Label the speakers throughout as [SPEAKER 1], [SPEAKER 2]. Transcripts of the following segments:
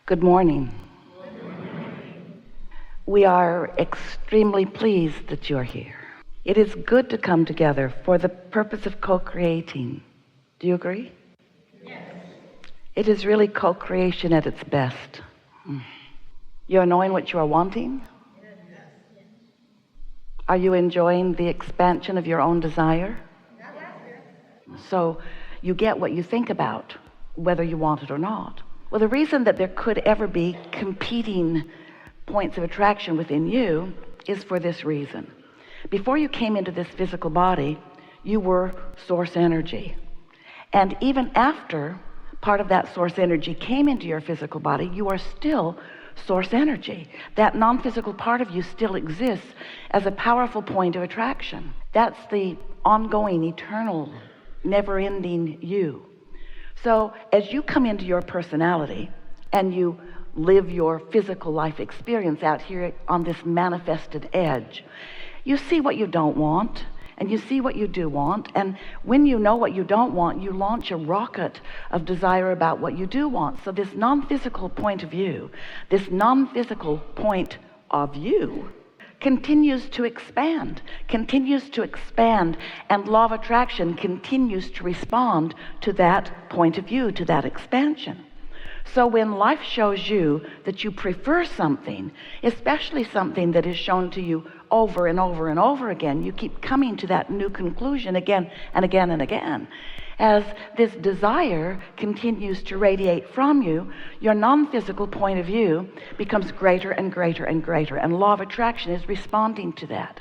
[SPEAKER 1] Good morning. We are extremely pleased that you're here. It is good to come together for the purpose of co-creating. Do you agree?
[SPEAKER 2] Yes.
[SPEAKER 1] It is really co-creation at its best. You're knowing what you are wanting?
[SPEAKER 2] Yes.
[SPEAKER 1] Are you enjoying the expansion of your own desire?
[SPEAKER 2] Yes.
[SPEAKER 1] So you get what you think about, whether you want it or not. Well, the reason that there could ever be competing points of attraction within you is for this reason. Before you came into this physical body, you were source energy. And even after part of that source energy came into your physical body, you are still source energy. That non-physical part of you still exists as a powerful point of attraction. That's the ongoing, eternal, never-ending you. So as you come into your personality and you live your physical life experience out here on this manifested edge, you see what you don't want and you see what you do want, and when you know what you don't want, you launch a rocket of desire about what you do want. So this non-physical point of view, this non-physical point of you continues to expand, and law of attraction continues to respond to that point of view, to that expansion. So when life shows you that you prefer something, especially something that is shown to you over and over and over again, you keep coming to that new conclusion again and again and again. As this desire continues to radiate from you, your non-physical point of view becomes greater and greater and greater, and law of attraction is responding to that.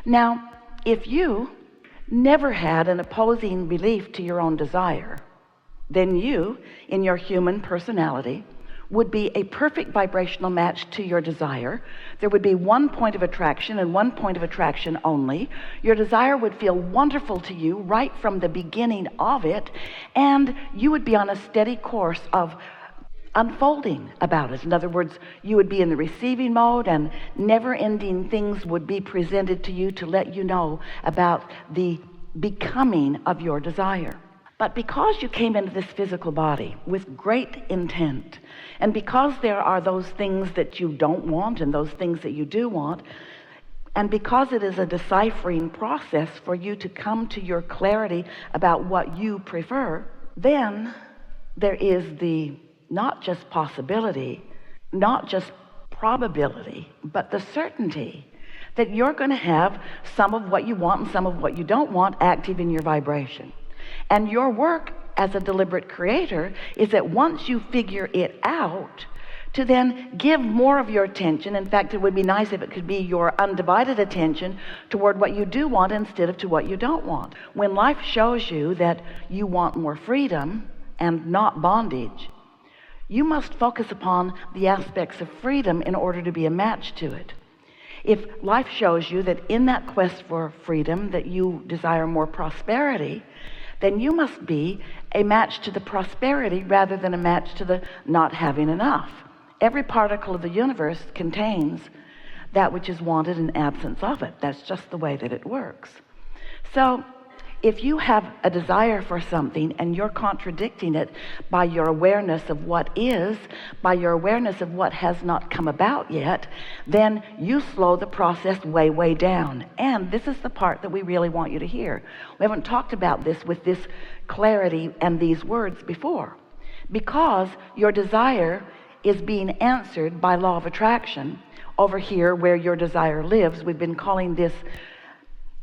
[SPEAKER 1] Now, if you never had an opposing belief to your own desire, then you, in your human personality, would be a perfect vibrational match to your desire. There would be one point of attraction and one point of attraction only. Your desire would feel wonderful to you right from the beginning of it, and you would be on a steady course of unfolding about it. In other words, you would be in the receiving mode, and never-ending things would be presented to you to let you know about the becoming of your desire. But because you came into this physical body with great intent, and because there are those things that you don't want and those things that you do want, and because it is a deciphering process for you to come to your clarity about what you prefer, then there is the not just possibility, not just probability, but the certainty that you're going to have some of what you want and some of what you don't want active in your vibration. And your work as a deliberate creator is that once you figure it out, to then give more of your attention. In fact, it would be nice if it could be your undivided attention toward what you do want instead of to what you don't want. When life shows you that you want more freedom and not bondage, you must focus upon the aspects of freedom in order to be a match to it. If life shows you that in that quest for freedom that you desire more prosperity, then you must be a match to the prosperity rather than a match to the not having enough. Every particle of the universe contains that which is wanted and absence of it. That's just the way that it works. So if you have a desire for something and you're contradicting it by your awareness of what is, by your awareness of what has not come about yet, then you slow the process way, way down. And this is the part that we really want you to hear. We haven't talked about this with this clarity and these words before. Because your desire is being answered by law of attraction over here where your desire lives. We've been calling this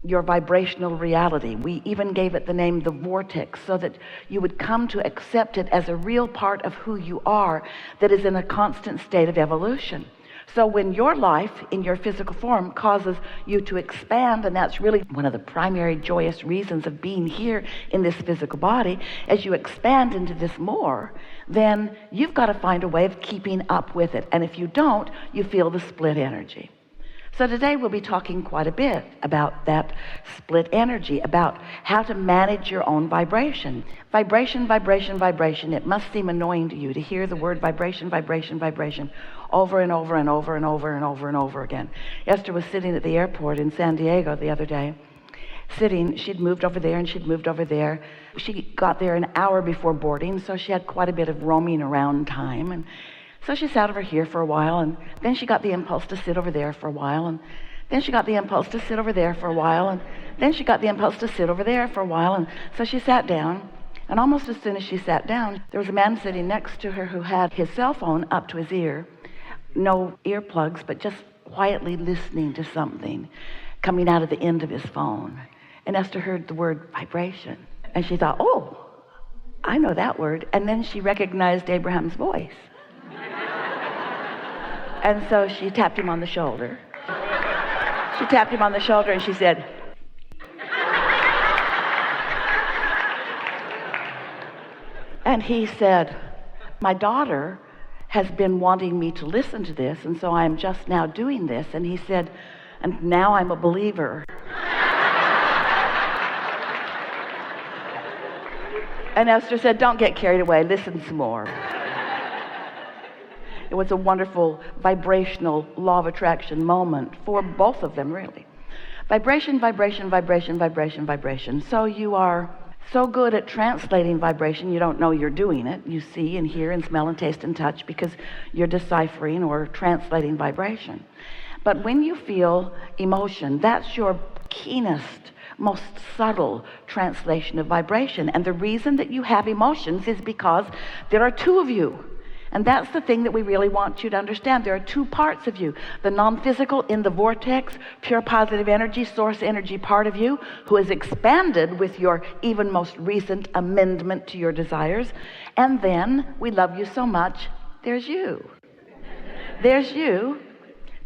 [SPEAKER 1] your vibrational reality. We even gave it the name the vortex, so that you would come to accept it as a real part of who you are that is in a constant state of evolution. So when your life in your physical form causes you to expand, and that's really one of the primary joyous reasons of being here in this physical body, as you expand into this more, then you've got to find a way of keeping up with it. And if you don't, you feel the split energy. So today we'll be talking quite a bit about that split energy, about how to manage your own vibration. Vibration, vibration, vibration. It must seem annoying to you to hear the word vibration, vibration, vibration over and over and over and over and over and over again. Esther was sitting at the airport in San Diego the other day, she'd moved over there and she'd moved over there. She got there an hour before boarding, so she had quite a bit of roaming around time. And So she sat over here for a while, and then she got the impulse to sit over there for a while, and then she got the impulse to sit over there for a while, and then she got the impulse to sit over there for a while. And so she sat down, and almost as soon as she sat down, there was a man sitting next to her who had his cell phone up to his ear, no earplugs, but just quietly listening to something coming out of the end of his phone. And Esther heard the word vibration, and she thought, oh, I know that word. And then she recognized Abraham's voice. And so she tapped him on the shoulder. She tapped him on the shoulder and she said, and he said, my daughter has been wanting me to listen to this, and so I'm just now doing this. And he said, and now I'm a believer. And Esther said, don't get carried away, listen some more. It was a wonderful vibrational law of attraction moment for both of them, really. Vibration, vibration, vibration, vibration, vibration. So you are so good at translating vibration, you don't know you're doing it. You see and hear and smell and taste and touch because you're deciphering or translating vibration. But when you feel emotion, that's your keenest, most subtle translation of vibration. And the reason that you have emotions is because there are two of you. And that's the thing that we really want you to understand. There are two parts of you. The non-physical in the vortex, pure positive energy, source energy part of you, who is expanded with your even most recent amendment to your desires. And then, we love you so much, there's you. There's you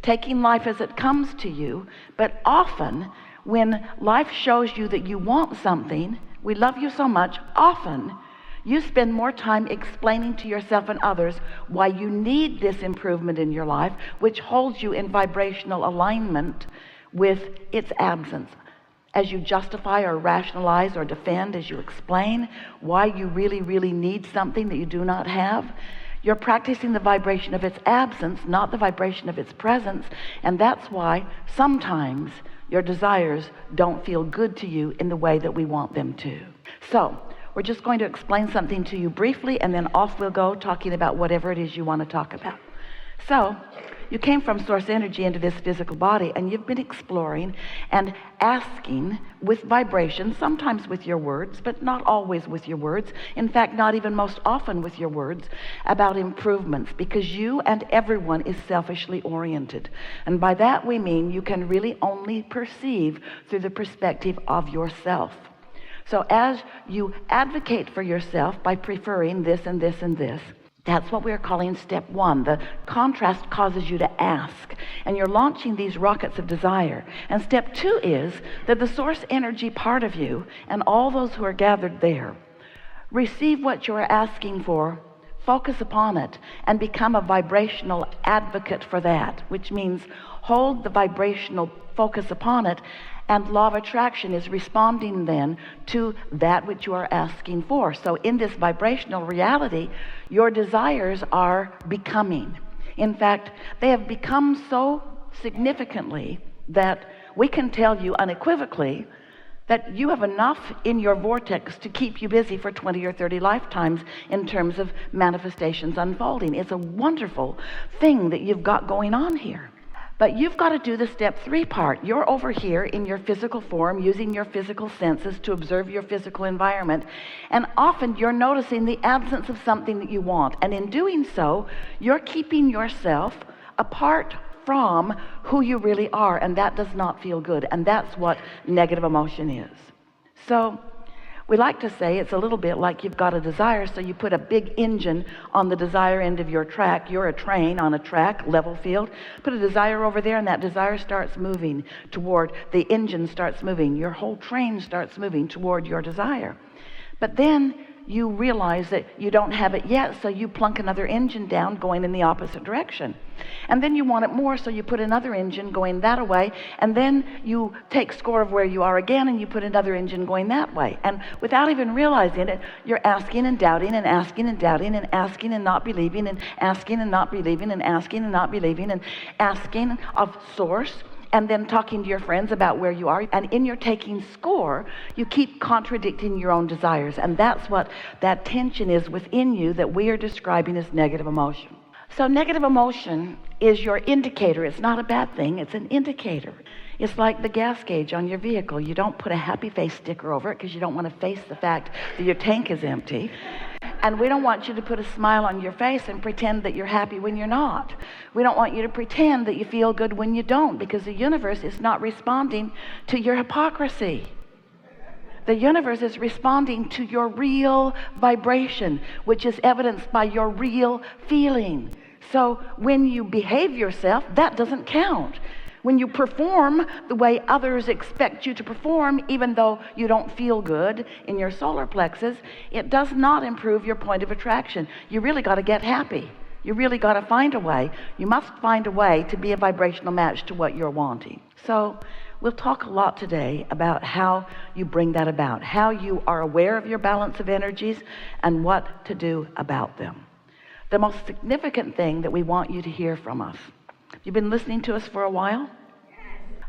[SPEAKER 1] taking life as it comes to you. But often, when life shows you that you want something, we love you so much, often you spend more time explaining to yourself and others why you need this improvement in your life, which holds you in vibrational alignment with its absence. As you justify or rationalize or defend, as you explain why you really, really need something that you do not have, you're practicing the vibration of its absence, not the vibration of its presence. And that's why sometimes your desires don't feel good to you in the way that we want them to. So, we're just going to explain something to you briefly, and then off we'll go talking about whatever it is you want to talk about. So, you came from source energy into this physical body, and you've been exploring and asking with vibration, sometimes with your words, but not always with your words. In fact, not even most often with your words, about improvements, because you and everyone is selfishly oriented. And by that we mean you can really only perceive through the perspective of yourself. So as you advocate for yourself by preferring this and this and this, that's what we're calling step one. The contrast causes you to ask, and you're launching these rockets of desire. And step two is that the source energy part of you and all those who are gathered there receive what you're asking for, focus upon it, and become a vibrational advocate for that, which means hold the vibrational focus upon it. And law of attraction is responding then to that which you are asking for. So in this vibrational reality, your desires are becoming. In fact, they have become so significantly that we can tell you unequivocally that you have enough in your vortex to keep you busy for 20 or 30 lifetimes in terms of manifestations unfolding. It's a wonderful thing that you've got going on here. But you've got to do the step three part. You're over here in your physical form, using your physical senses to observe your physical environment. And often you're noticing the absence of something that you want. And in doing so, you're keeping yourself apart from who you really are. And that does not feel good. And that's what negative emotion is. So we like to say it's a little bit like you've got a desire, so you put a big engine on the desire end of your track. You're a train on a track, level field. Put a desire over there, and that desire starts moving toward, the engine starts moving. Your whole train starts moving toward your desire. But then you realize that you don't have it yet, so you plunk another engine down going in the opposite direction. And then you want it more, so you put another engine going that way, and then you take score of where you are again, and you put another engine going that way. And without even realizing it, you're asking and doubting and asking and doubting and asking and not believing and asking and not believing and asking and not believing and asking of source, and then talking to your friends about where you are. And in your taking score, you keep contradicting your own desires. And that's what that tension is within you that we are describing as negative emotion. So negative emotion is your indicator. It's not a bad thing. It's an indicator. It's like the gas gauge on your vehicle. You don't put a happy face sticker over it because you don't want to face the fact that your tank is empty. And we don't want you to put a smile on your face and pretend that you're happy when you're not. We don't want you to pretend that you feel good when you don't, because the universe is not responding to your hypocrisy. The universe is responding to your real vibration, which is evidenced by your real feeling. So when you behave yourself, that doesn't count. When you perform the way others expect you to perform, even though you don't feel good in your solar plexus, it does not improve your point of attraction. You really got to get happy. You really got to find a way. You must find a way to be a vibrational match to what you're wanting. So we'll talk a lot today about how you bring that about, how you are aware of your balance of energies and what to do about them. The most significant thing that we want you to hear from us. You've been listening to us for a while?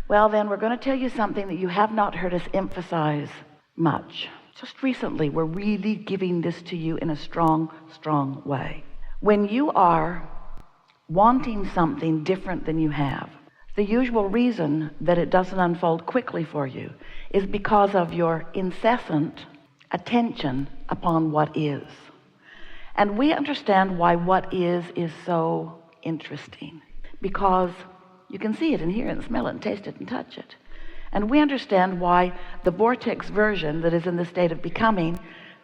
[SPEAKER 1] Well, then we're going to tell you something that you have not heard us emphasize much. Just recently, we're really giving this to you in a strong, strong way. When you are wanting something different than you have, the usual reason that it doesn't unfold quickly for you is because of your incessant attention upon what is. And we understand why what is so interesting, because you can see it and hear it and smell it and taste it and touch it. And we understand why the vortex version that is in the state of becoming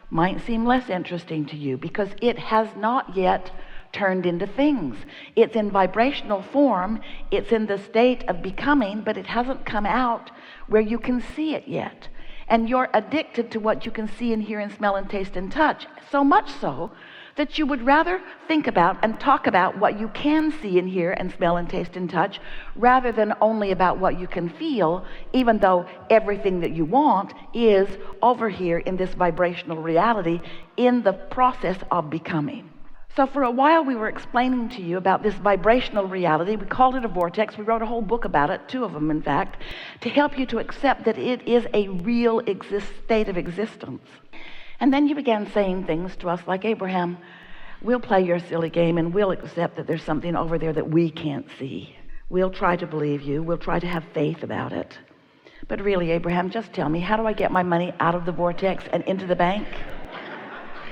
[SPEAKER 1] might seem less interesting to you, because it has not yet turned into things. It's in vibrational form, it's in the state of becoming, but it hasn't come out where you can see it yet. And you're addicted to what you can see and hear and smell and taste and touch, so much so that you would rather think about and talk about what you can see and hear and smell and taste and touch, rather than only about what you can feel, even though everything that you want is over here in this vibrational reality in the process of becoming. So for a while we were explaining to you about this vibrational reality. We called it a vortex. We wrote a whole book about it, 2 of them in fact, to help you to accept that it is a real state of existence. And then you began saying things to us like, Abraham, we'll play your silly game and we'll accept that there's something over there that we can't see. We'll try to believe you. We'll try to have faith about it. But really, Abraham, just tell me, how do I get my money out of the vortex and into the bank?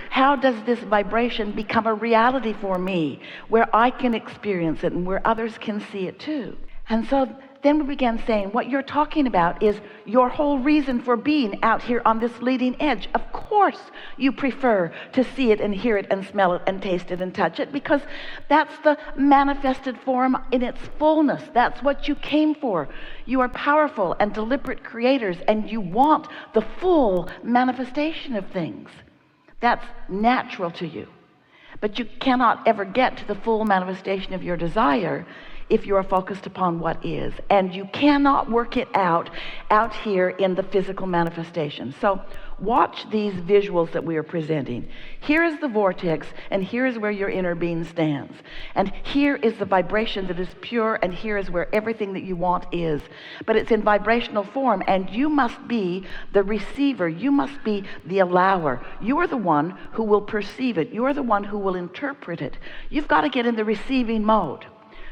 [SPEAKER 1] How does this vibration become a reality for me where I can experience it and where others can see it too? And so then we began saying, what you're talking about is your whole reason for being out here on this leading edge. Of course you prefer to see it and hear it and smell it and taste it and touch it, because that's the manifested form in its fullness. That's what you came for. You are powerful and deliberate creators, and you want the full manifestation of things. That's natural to you. But you cannot ever get to the full manifestation of your desire if you are focused upon what is. And you cannot work it out here in the physical manifestation. So watch these visuals that we are presenting. Here is the vortex, and here is where your inner being stands. And here is the vibration that is pure, and here is where everything that you want is. But it's in vibrational form, and you must be the receiver. You must be the allower. You are the one who will perceive it. You are the one who will interpret it. You've got to get in the receiving mode.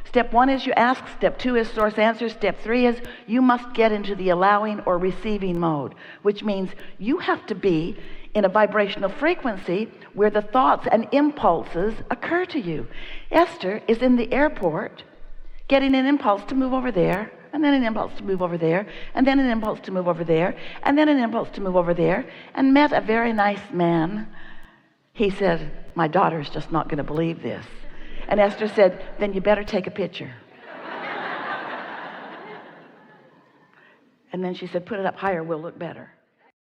[SPEAKER 1] Step 1 is you ask. Step 2 is source answers. Step 3 is you must get into the allowing or receiving mode, which means you have to be in a vibrational frequency where the thoughts and impulses occur to you. Esther is in the airport getting an impulse to move over there, and then an impulse to move over there, and then an impulse to move over there, and then an impulse to move over there, and met a very nice man. He said, my daughter's just not going to believe this. And Esther said, then you better take a picture. And then she said, put it up higher, we'll look better.